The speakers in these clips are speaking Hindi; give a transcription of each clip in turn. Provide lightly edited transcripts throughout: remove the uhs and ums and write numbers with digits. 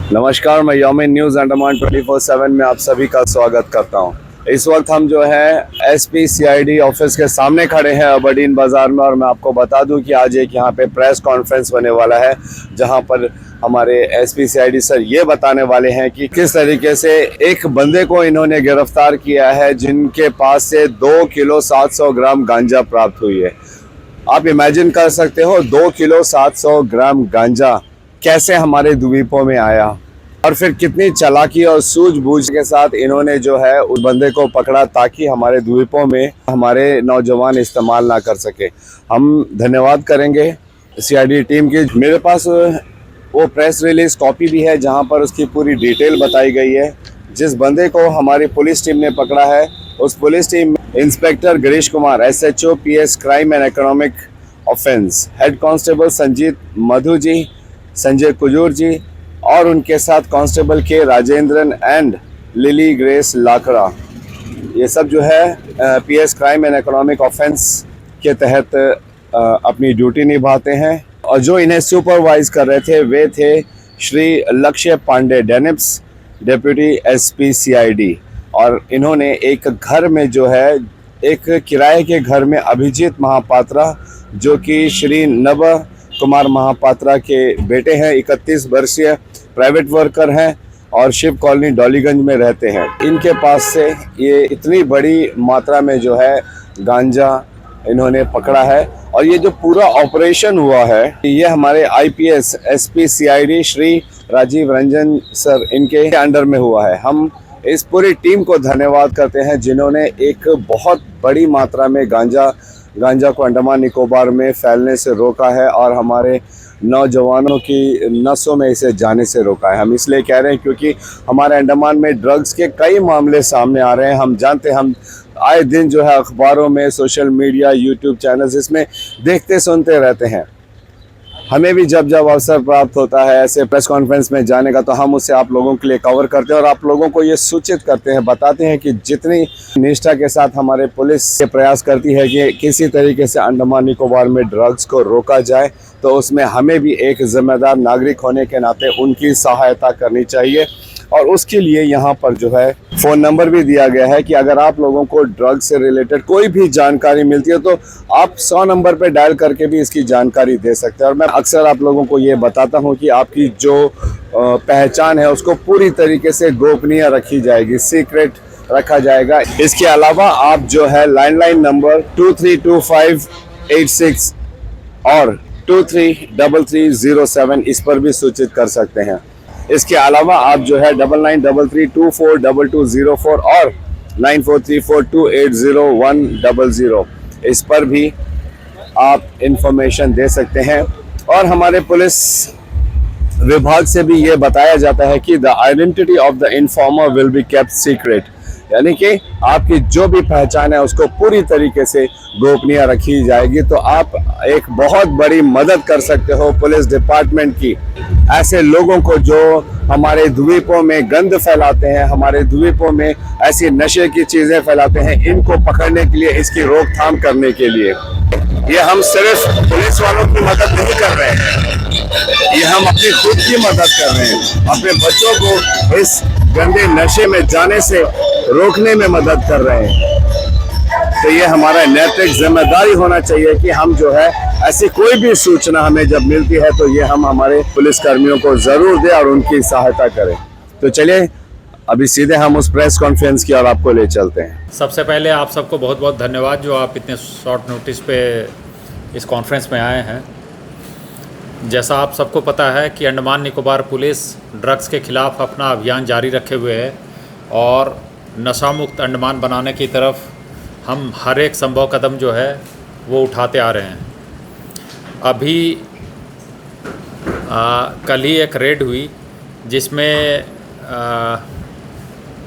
नमस्कार, मैं यौमिन न्यूज़ अंडमान 24/7 में आप सभी का स्वागत करता हूं। इस वक्त हम जो है एसपी सीआईडी ऑफिस के सामने खड़े हैं अबरडीन बाज़ार में, और मैं आपको बता दूं कि आज एक यहां पे प्रेस कॉन्फ्रेंस होने वाला है, जहां पर हमारे एसपी सीआईडी सर ये बताने वाले हैं कि किस तरीके से एक बंदे को इन्होंने गिरफ्तार किया है जिनके पास से 2 किलो 700 ग्राम गांजा प्राप्त हुई है। आप इमेजिन कर सकते हो 2 किलो 700 ग्राम गांजा कैसे हमारे द्वीपों में आया, और फिर कितनी चालाकी और सूझबूझ के साथ इन्होंने जो है उस बंदे को पकड़ा ताकि हमारे द्वीपों में हमारे नौजवान इस्तेमाल ना कर सके। हम धन्यवाद करेंगे सीआईडी टीम की। मेरे पास वो प्रेस रिलीज कॉपी भी है जहां पर उसकी पूरी डिटेल बताई गई है। जिस बंदे को हमारी पुलिस टीम ने पकड़ा है, उस पुलिस टीम में inspector Girish Kumar SHO PS crime and economic offence, head constable Sanjeet Madhu ji, Sanjay Kujur ji, और उनके साथ constable K Rajendran and Lily Grace Lakra. ये सब जो है PS crime and economic offence के तहत अपनी ड्यूटी निभाते हैं। और जो इन्हें सुपरवाइज कर रहे थे वे थे श्री लक्ष्य पांडे डेनिप्स, डेप्यूटी SP CID। और इन्होंने एक घर में जो है एक किराए के घर में अभिजीत महापात्रा, जो कि श्री नव कुमार महापात्रा के बेटे हैं, 31 वर्षीय प्राइवेट वर्कर हैं और शिव कॉलोनी डॉलीगंज में रहते हैं। इनके पास से ये इतनी बड़ी मात्रा में जो है गांजा इन्होंने पकड़ा है। और ये जो पूरा ऑपरेशन हुआ है ये हमारे IPS SP CID Shri Rajiv Ranjan sir इनके अंडर में हुआ है। हम इस पूरी टीम को धन्यवाद करते हैं जिन्होंने एक बहुत बड़ी मात्रा में गांजा को अंडमान निकोबार में फैलने से रोका है और हमारे नौजवानों की नसों में इसे जाने से रोका है। हम इसलिए कह रहे हैं क्योंकि हमारे अंडमान में ड्रग्स के कई मामले सामने आ रहे हैं। हम जानते हैं, हम आए दिन जो है अखबारों में, सोशल मीडिया, यूट्यूब चैनल्स इसमें देखते सुनते रहते हैं। हमें भी जब जब अवसर प्राप्त होता है ऐसे प्रेस कॉन्फ्रेंस में जाने का, तो हम उसे आप लोगों के लिए कवर करते हैं और आप लोगों को ये सूचित करते हैं, बताते हैं कि जितनी निष्ठा के साथ हमारे पुलिस ये प्रयास करती है कि किसी तरीके से अंडमान निकोबार में ड्रग्स को रोका जाए, तो उसमें हमें भी एक जिम्मेदार नागरिक होने के नाते उनकी सहायता करनी चाहिए। और उसके लिए यहाँ पर जो है फ़ोन नंबर भी दिया गया है कि अगर आप लोगों को ड्रग से रिलेटेड कोई भी जानकारी मिलती है तो आप 100 नंबर पे डायल करके भी इसकी जानकारी दे सकते हैं। और मैं अक्सर आप लोगों को ये बताता हूँ कि आपकी जो पहचान है उसको पूरी तरीके से गोपनीय रखी जाएगी, सीक्रेट रखा जाएगा। इसके अलावा आप जो है लैंडलाइन नंबर 232586 और 233307 इस पर भी सूचित कर सकते हैं। इसके अलावा आप जो है 9933242204 और 9434280100 इस पर भी आप इंफॉर्मेशन दे सकते हैं। और हमारे पुलिस विभाग से भी ये बताया जाता है कि the identity of the informer will be kept secret, यानी कि आपकी जो भी पहचान है उसको पूरी तरीके से गोपनीय रखी जाएगी। तो आप एक बहुत बड़ी मदद कर सकते हो पुलिस डिपार्टमेंट की। ऐसे लोगों को जो हमारे द्वीपों में गंद फैलाते हैं, हमारे द्वीपों में ऐसी नशे की चीज़ें फैलाते हैं, इनको पकड़ने के लिए, इसकी रोकथाम करने के लिए ये हम सिर्फ पुलिस वालों की मदद नहीं कर रहे हैं, ये हम अपनी खुद की मदद कर रहे हैं। अपने बच्चों को इस गंदे नशे में जाने से रोकने में मदद कर रहे हैं। तो ये हमारा नैतिक जिम्मेदारी होना चाहिए कि हम जो है ऐसी कोई भी सूचना हमें जब मिलती है तो ये हम हमारे पुलिस कर्मियों को जरूर दें और उनकी सहायता करें। तो चलिए अभी सीधे हम उस प्रेस कॉन्फ्रेंस की और आपको ले चलते हैं। सबसे पहले आप सबको बहुत बहुत धन्यवाद जो आप इतने शॉर्ट नोटिस पे इस कॉन्फ्रेंस में आए हैं। जैसा आप सबको पता है कि अंडमान निकोबार पुलिस ड्रग्स के ख़िलाफ़ अपना अभियान जारी रखे हुए है और नशा मुक्त अंडमान बनाने की तरफ हम हर एक संभव कदम जो है वो उठाते आ रहे हैं। अभी कल ही एक रेड हुई जिसमें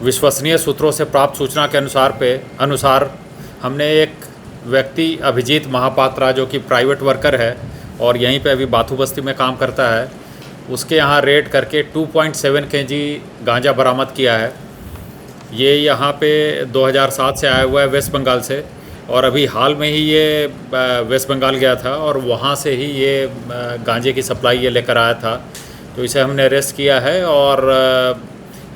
विश्वसनीय सूत्रों से प्राप्त सूचना के अनुसार हमने एक व्यक्ति अभिजीत महापात्रा जो कि प्राइवेट वर्कर है और यहीं पे अभी बाथू बस्ती में काम करता है, उसके यहाँ रेड करके 2.7 kg गांजा बरामद किया है। ये यहाँ पे 2007 से आया हुआ है वेस्ट बंगाल से, और अभी हाल में ही ये वेस्ट बंगाल गया था और वहाँ से ही ये गांजे की सप्लाई ये लेकर आया था। तो इसे हमने अरेस्ट किया है और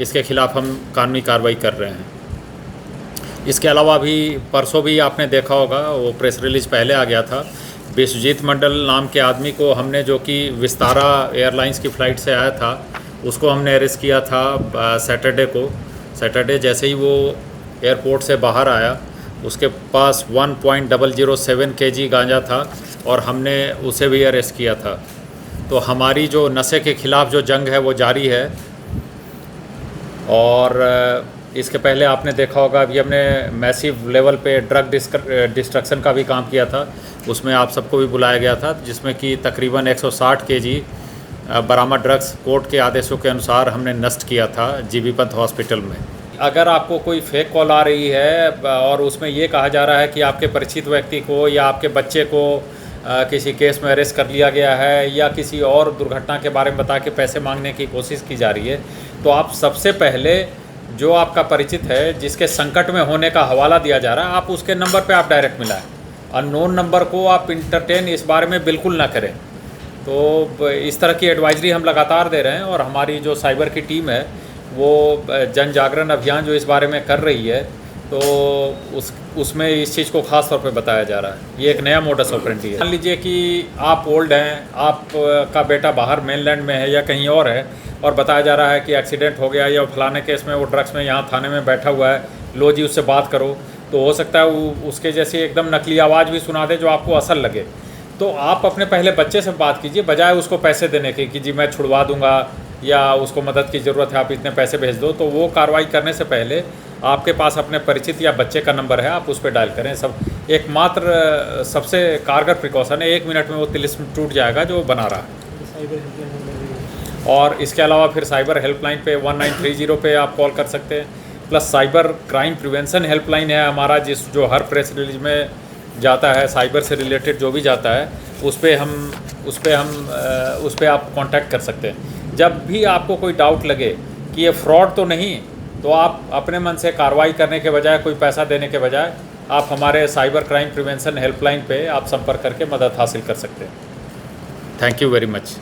इसके ख़िलाफ़ हम कानूनी कार्रवाई कर रहे हैं। इसके अलावा भी परसों भी आपने देखा होगा, वो प्रेस रिलीज पहले आ गया था, विश्वजीत मंडल नाम के आदमी को हमने, जो कि विस्तारा एयरलाइंस की फ़्लाइट से आया था, उसको हमने अरेस्ट किया था सैटरडे। जैसे ही वो एयरपोर्ट से बाहर आया, उसके पास 1.007 kg गांजा था और हमने उसे भी अरेस्ट किया था। तो हमारी जो नशे के ख़िलाफ़ जो जंग है वो जारी है। और इसके पहले आपने देखा होगा, अभी हमने मैसिव लेवल पे ड्रग डिस्ट्रक्शन का भी काम किया था, उसमें आप सबको भी बुलाया गया था, जिसमें कि तकरीबन 160 kg बरामद ड्रग्स कोर्ट के आदेशों के अनुसार हमने नष्ट किया था जीबी पंत हॉस्पिटल में। अगर आपको कोई फेक कॉल आ रही है और उसमें ये कहा जा रहा है कि आपके परिचित व्यक्ति को या आपके बच्चे को किसी केस में अरेस्ट कर लिया गया है या किसी और दुर्घटना के बारे में बता के पैसे मांगने की कोशिश की जा रही है, तो आप सबसे पहले जो आपका परिचित है, जिसके संकट में होने का हवाला दिया जा रहा है, आप उसके नंबर पे आप डायरेक्ट मिलाएं। अननोन नंबर को आप इंटरटेन इस बारे में बिल्कुल ना करें। तो इस तरह की एडवाइजरी हम लगातार दे रहे हैं और हमारी जो साइबर की टीम है वो जन जागरण अभियान जो इस बारे में कर रही है, तो उसमें इस चीज़ को ख़ास तौर पे बताया जा रहा है। ये एक नया मोडस ऑपरेंडी है। मान लीजिए कि आप ओल्ड हैं, आपका बेटा बाहर मेनलैंड में है या कहीं और है, और बताया जा रहा है कि एक्सीडेंट हो गया या फलाने केस में वो ड्रग्स में यहाँ थाने में बैठा हुआ है, लो जी उससे बात करो, तो हो सकता है वो उसके जैसी एकदम नकली आवाज़ भी सुना दे जो आपको असल लगे। तो आप अपने पहले बच्चे से बात कीजिए, बजाय उसको पैसे देने के कि जी मैं छुड़वा दूंगा या उसको मदद की ज़रूरत है, आप इतने पैसे भेज दो। तो वो कार्रवाई करने से पहले आपके पास अपने परिचित या बच्चे का नंबर है, आप उस पर डायल करें। सब एकमात्र सबसे कारगर प्रिकॉशन है, 1 मिनट में वो तिलिस्म टूट जाएगा जो बना रहा है। और इसके अलावा फिर साइबर हेल्पलाइन पे 1930 पे आप कॉल कर सकते हैं। Plus cyber crime prevention helpline है हमारा, जो हर प्रेस रिलीज में जाता है, साइबर से रिलेटेड जो भी जाता है उस पर आप कांटेक्ट कर सकते हैं। जब भी आपको कोई डाउट लगे कि ये फ्रॉड तो नहीं, तो आप अपने मन से कार्रवाई करने के बजाय, कोई पैसा देने के बजाय, आप हमारे साइबर क्राइम प्रिवेंशन हेल्पलाइन पे आप संपर्क करके मदद हासिल कर सकते हैं। Thank you very much.